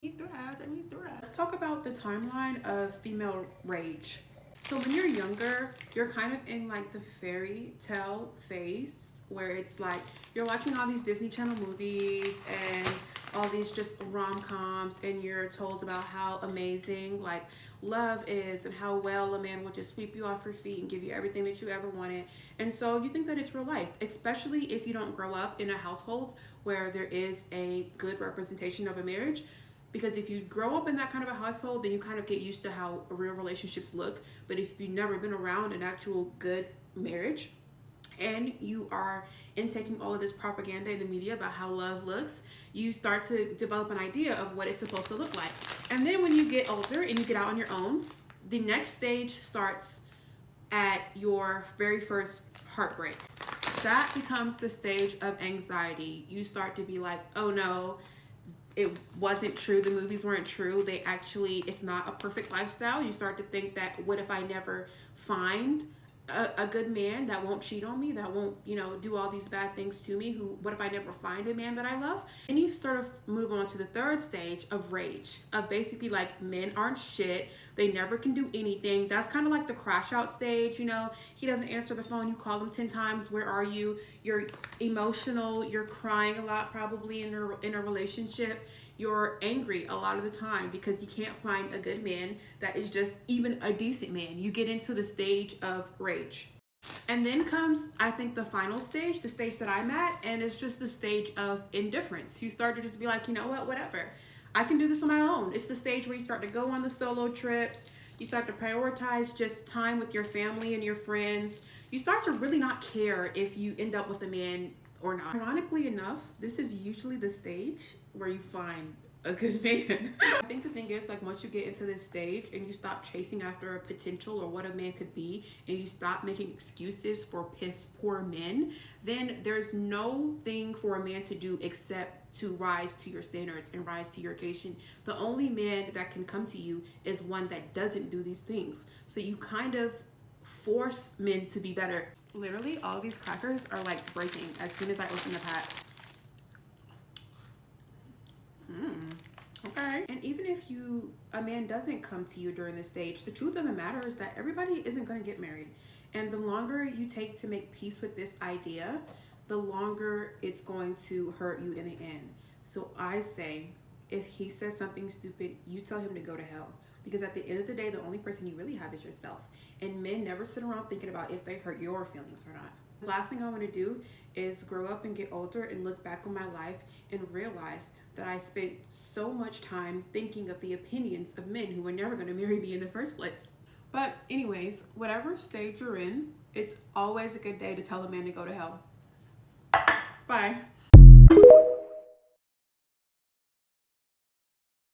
Let's talk about the timeline of female rage. So when you're younger, you're kind of in like the fairy tale phase where it's like you're watching all these Disney Channel movies and all these just rom-coms, and you're told about how amazing like love is and how well a man will just sweep you off your feet and give you everything that you ever wanted. And so you think that it's real life, especially if you don't grow up in a household where there is a good representation of a marriage. Because if you grow up in that kind of a household, then you kind of get used to how real relationships look. But if you've never been around an actual good marriage, and you are intaking all of this propaganda in the media about how love looks, you start to develop an idea of what it's supposed to look like. And then when you get older and you get out on your own, the next stage starts at your very first heartbreak. That becomes the stage of anxiety. You start to be like, oh no, it wasn't true. The movies weren't true. They actually, it's not a perfect lifestyle. You start to think that, what if I never find a good man that won't cheat on me, that won't, do all these bad things to me? What if I never find a man that I love? And you sort of move on to the third stage of rage, of basically like men aren't shit. They never can do anything. That's kind of like the crash out stage. He doesn't answer the phone. You call him 10 times. Where are you? You're emotional. You're crying a lot, probably in a relationship. You're angry a lot of the time because you can't find a good man that is just even a decent man. You get into the stage of rage. And then comes, I think, the final stage, the stage that I'm at, and it's just the stage of indifference. You start to just be like, you know what, whatever. I can do this on my own. It's the stage where you start to go on the solo trips. You start to prioritize just time with your family and your friends. You start to really not care if you end up with a man or not. Ironically enough, this is usually the stage where you find a good man. I think the thing is, like, once you get into this stage and you stop chasing after a potential or what a man could be, and you stop making excuses for piss poor men, then there's no thing for a man to do except to rise to your standards and rise to your occasion. The only man that can come to you is one that doesn't do these things. So you kind of force men to be better. Literally, all these crackers are like breaking as soon as I open the pack. Okay. And even if a man doesn't come to you during this stage, the truth of the matter is that everybody isn't going to get married. And the longer you take to make peace with this idea, the longer it's going to hurt you in the end. So I say, if he says something stupid, you tell him to go to hell. Because at the end of the day, the only person you really have is yourself. And men never sit around thinking about if they hurt your feelings or not. The last thing I want to do is grow up and get older and look back on my life and realize that I spent so much time thinking of the opinions of men who were never going to marry me in the first place. But anyways, whatever stage you're in, it's always a good day to tell a man to go to hell. Bye.